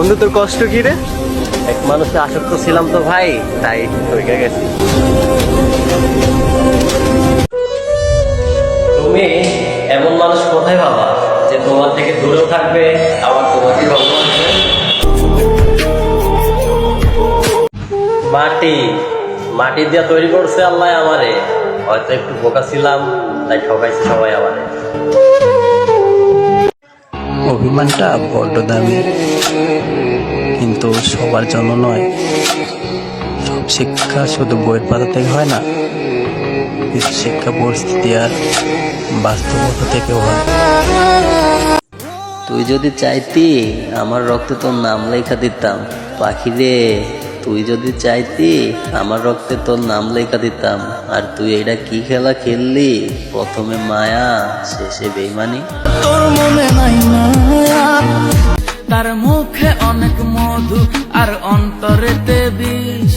বন্ধু তোর কষ্ট কি রে? এক মানুষে আসক্ত ছিলাম তো ভাই, তাই হয়ে গেছি। তুমি এমন মানুষ কোথায় পাবা যে তোমার থেকে দূরেও থাকবে আবার তোমাকে ভালোবাসবে? মাটি মাটি দিয়ে তৈরি করছে আল্লাহ আমারে। হয়তো একটু বোকা ছিলাম, তাই ঠকাইছে সবাই আমারে। অভিমানটা বড্ড দামি, কিন্তু সবার জন্য নয়। সব শিক্ষা শুধু বইয়ের পাতা থেকে হয় না, কিছু শিক্ষা পরিস্থিতি আর বাস্তবতা থেকেও হয়। তুই যদি চাইতি আমার রক্তে তোর নাম লেখা দিতাম পাখি রে। তুই যদি চাইতি আমার রক্তে তোর নাম লেখা দিতাম। আর তুই এটা কি খেলা খেললি? প্রথমে মায়া, শেষে বেইমানি। তোর মনে নাই মায়া, তার মুখে অনেক মধু আর অন্তরেতে বিষ।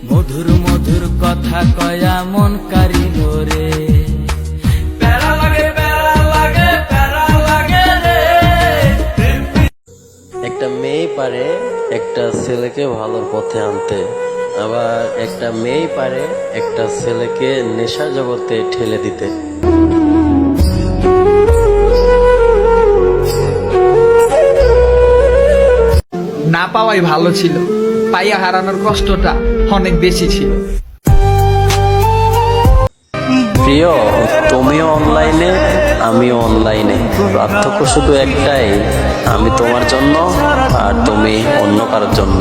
মধুর মধুর কথা কয়া মন কারিল রে। প্যারা লাগে প্যারা লাগে প্যারা লাগে রে। একটা মেয়ে পারে একটা ছেলেকে ভালোর পথে আনতে, আবার একটা মেয়ে পারে একটা ছেলেকে নেশার জগতে ঠেলে দিতে। না পাওয়াই ভালো ছিল, পাইয়া হারানোর কষ্টটা অনেক বেশি ছিল। প্রিয়, তুমিও অনলাইনে আমিও অনলাইনে, পার্থক্য শুধু একটাই, আমি তোমার জন্য আর তুমি অন্য কারোর জন্য।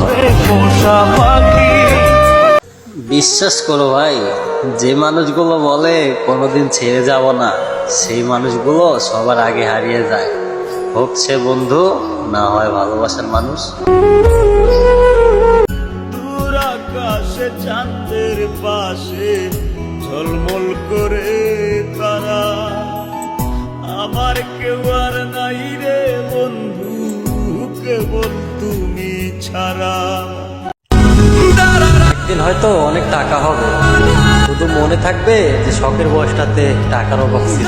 বিশ্বাস করো ভাই, যে মানুষগুলো বলে কোনোদিন ছেড়ে যাব না, সেই মানুষগুলো সবার আগে হারিয়ে যায়। হোক সে বন্ধু, না হয় ভালোবাসার মানুষ। দূর আকাশে চাঁদের পাশে ঝলমল করে তারা, আমার কেউ আর নাই রে বন্ধু, কেবল তুমি ছাড়া। একদিন হয়তো অনেক টাকা হবে, শুধু মনে থাকবে যে শখের বয়সটাতে টাকার অভাব ছিল।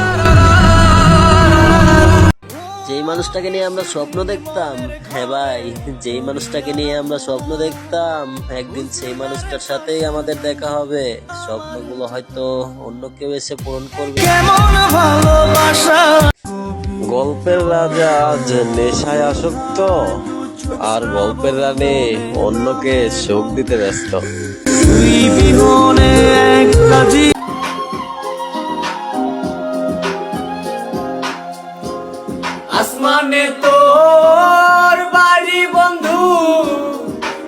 যেই মানুষটাকে নিয়ে আমরা স্বপ্ন দেখতাম, হ্যাঁ ভাই, যেই মানুষটাকে নিয়ে আমরা স্বপ্ন দেখতাম, একদিন সেই মানুষটার সাথেই আমাদের দেখা হবে। স্বপ্নগুলো হয়তো অন্য কেউ এসে পূরণ করবে। গল্পের রাজা আজ নেশায় আসক্ত, আর গল্পের রানী অন্যকে সুখ দিতে ব্যস্ত। আসমানে তোর বাড়ি বন্ধু,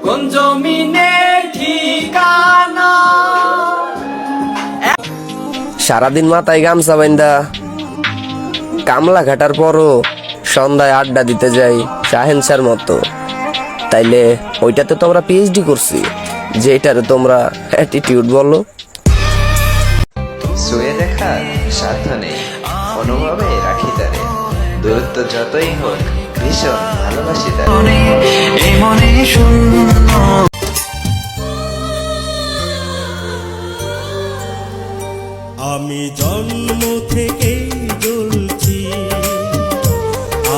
কোন জমিনে ঠিকানা। সারাদিন মাথায় গামছা বাইন্দা কামলা ঘাটার পরও সন্ধ্যায় আড্ডা দিতে যাই শাহেনশার মতো। তাইলে ওইটাতে তো আমরা পিএইচডি করছি, যেটারে তোমরা অ্যাটিটিউড বলো। শুয়ে দেখার সাধ্য নেই, অনুভবে রাখি তারে, দূরত্ব যতই হোক ভীষণ ভালোবাসি তারে। আমি জন্ম থেকে জ্বলছি,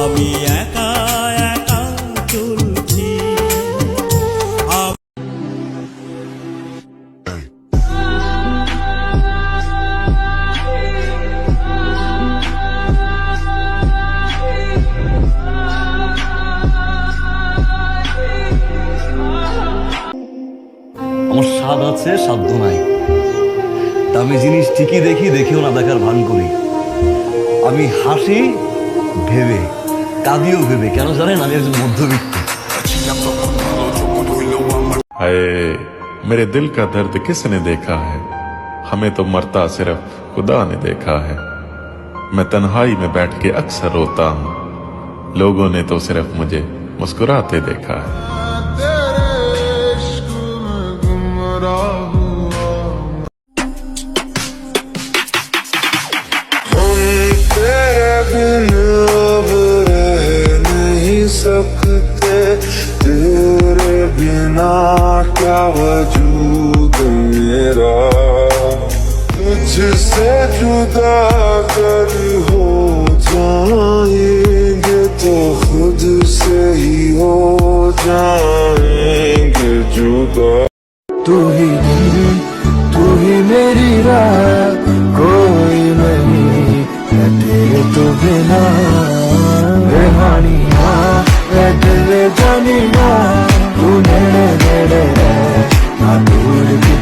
আমি একা একা চলছি। আমার স্বাদ আছে, সাধ্য নাই। তা আমি জিনিস ঠিকই দেখি, দেখেও না দেখার ভান করি। আমি হাসি ভেবে, কাঁদিও ভেবে। কেন জানেন? আমি একজন মধ্যবিত্ত। हाय मेरे दिल का दर्द किसने देखा है, हमें तो मरता सिर्फ खुदा ने देखा है। मैं तन्हाई में बैठ के अक्सर रोता हूँ, लोगों ने तो सिर्फ मुझे मुस्कुराते देखा है। तेरे बिना क्या वजूद मेरा, तुझसे जुदा कर हो जाएंगे तो खुद से ही हो जाएंगे। तू ही दिन तू ही मेरी रात कोई नहीं है तेरे तो बिना रेहानिया रे दिल जानिया तू नेड़े नेड़े है ना दूर की